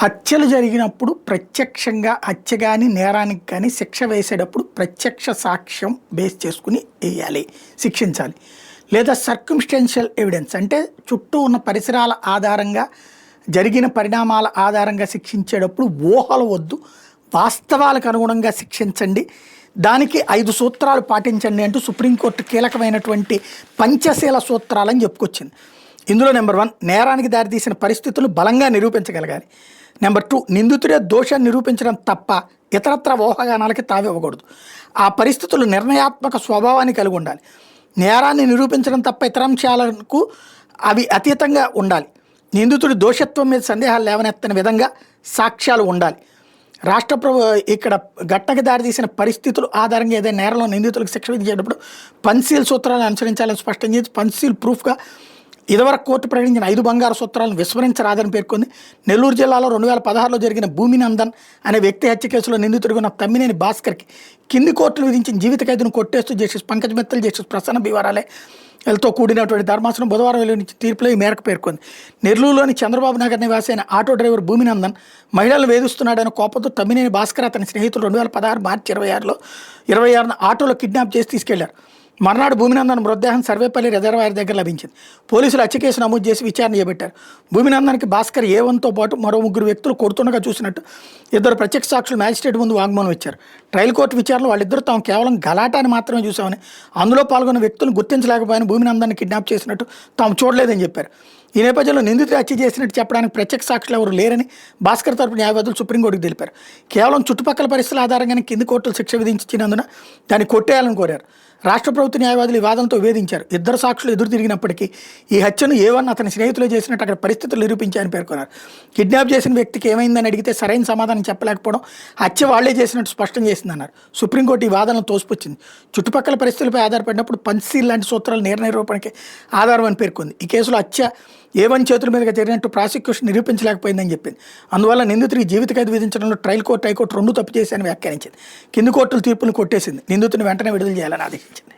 హత్యలు జరిగినప్పుడు ప్రత్యక్షంగా హత్య కానీ నేరానికి కానీ శిక్ష వేసేటప్పుడు ప్రత్యక్ష సాక్ష్యం బేస్ చేసుకుని వేయాలి, శిక్షించాలి. లేదా సర్కమ్స్టెన్షియల్ ఎవిడెన్స్ అంటే చుట్టూ ఉన్న పరిసరాల ఆధారంగా జరిగిన పరిణామాల ఆధారంగా శిక్షించేటప్పుడు ఊహలు వద్దు, వాస్తవాలకు అనుగుణంగా శిక్షించండి, దానికి 5 సూత్రాలు పాటించండి అంటూ సుప్రీంకోర్టు కీలకమైనటువంటి పంచశీల సూత్రాలని చెప్పుకొచ్చింది. ఇందులో నెంబర్ 1 నేరానికి దారితీసిన పరిస్థితులు బలంగా నిరూపించగలగాలి. నెంబర్ 2 నిందితుడే దోషాన్ని నిరూపించడం తప్ప ఇతరత్ర ఊహాగానాలకి తావివ్వకూడదు. ఆ పరిస్థితులు నిర్ణయాత్మక స్వభావాన్ని కలిగి ఉండాలి. నేరాన్ని నిరూపించడం తప్ప ఇతర అంశాలకు అవి అతీతంగా ఉండాలి. నిందితుడి దోషత్వం మీద సందేహాలు లేవనెత్తని విధంగా సాక్ష్యాలు ఉండాలి. ఇక్కడ ఘటనకు దారితీసిన పరిస్థితులు ఆధారంగా ఏదైనా నేరంలో నిందితులకు శిక్ష విధించేటప్పుడు పంచశీల్ సూత్రాలను అనుసరించాలని స్పష్టం చేసి పంచశీల్ ప్రూఫ్గా ఇదివరకు కోర్టు ప్రకటించిన 5 బంగారు సూత్రాలను విస్మరించరాదని పేర్కొంది. నెల్లూరు జిల్లాలో 2016లో జరిగిన భూమినందన్ అనే వ్యక్తి హత్య కేసులో నిందితుడిగా ఉన్న తమ్మినేని భాస్కర్కి కింది కోర్టులు విధించిన జీవిత ఖైదును కొట్టేస్తూ జస్టిస్ పంకజ్ మిత్తల్, జస్టిస్ ప్రసన్న బివారాలేతో కూడినటువంటి ధర్మాసనం బుధవారం వెలువరించిన తీర్పులో ఈ మేరకు పేర్కొంది. నెల్లూరులోని చంద్రబాబు నగర్ నివాసి అయిన ఆటో డ్రైవర్ భూమినందన్ మహిళలను వేధిస్తున్నాడని కోపంతో తమ్మినేని భాస్కర్ అతని స్నేహితులు 2016 మార్చి 26న ఆటోలో కిడ్నాప్ చేసి తీసుకెళ్లారు. మర్నాడు భూమినందన్ మృతదేహం సర్వేపల్లి రిజర్వాయర్ దగ్గర లభించింది. పోలీసులు హత్య కేసు నమోదు చేసి విచారణ చేపట్టారు. భూమినందన్కి భాస్కర్ A1తో పాటు మరో 3 వ్యక్తులు కొడుతుండగా చూసినట్టు 2 ప్రత్యక్ష సాక్షులు మ్యాజిస్ట్రేట్ ముందు వాంగ్మూలం ఇచ్చారు. ట్రయల్ కోర్టు విచారణలో వాళ్ళిద్దరూ తాము కేవలం గలాటాన్ని మాత్రమే చూసామని, అందులో పాల్గొన్న వ్యక్తులను గుర్తించలేకపోయిన భూమినందన్ని కిడ్నాప్ చేసినట్టు తాము చూడలేదని చెప్పారు. ఈ నేపథ్యంలో నిందితుడు హత్య చేసినట్టు చెప్పడానికి ప్రత్యక్ష సాక్షులు ఎవరు లేరని భాస్కర్ తరపు న్యాయవాదులు సుప్రీంకోర్టుకు తెలిపారు. కేవలం చుట్టుపక్కల పరిస్థితుల ఆధారంగానే కింది కోర్టులు శిక్ష విధించినందున దాన్ని కొట్టేయాలని కోరారు. రాష్ట్ర ప్రభుత్వ న్యాయవాదులు ఈ వాదనతో వేధించారు. 2 సాక్షులు ఎదురు తిరిగినప్పటికీ ఈ హత్యను A1 అతని స్నేహితులు చేసినట్టు అక్కడ పరిస్థితులు నిరూపించాయని పేర్కొన్నారు. కిడ్నాప్ చేసిన వ్యక్తికి ఏమైందని అడిగితే సరైన సమాధానం చెప్పలేకపోవడం హత్య వాళ్లే చేసినట్టు స్పష్టం చేసిందన్నారు. సుప్రీంకోర్టు ఈ వాదనను తోసిపుచ్చింది. చుట్టుపక్కల పరిస్థితులపై ఆధారపడినప్పుడు పంచశీల్ లాంటి సూత్రాలు నేర నిరూపణకి ఆధారం అని పేర్కొంది. ఈ కేసులో హత్య A1 చేతుల మీదుగా జరిగినట్టు ప్రాసిక్యూషన్ నిరూపించలేకపోయిందని చెప్పింది. అందువల్ల నిందితుడికి జీవిత ఖైదు విధించడంలో ట్రయల్ కోర్టు, హైకోర్టు 2 తప్పు చేశాయని వ్యాఖ్యానించింది. కింది కోర్టుల తీర్పును కొట్టేసింది. నిందితుని వెంటనే విడుదల చేయాలని ఆదేశించింది.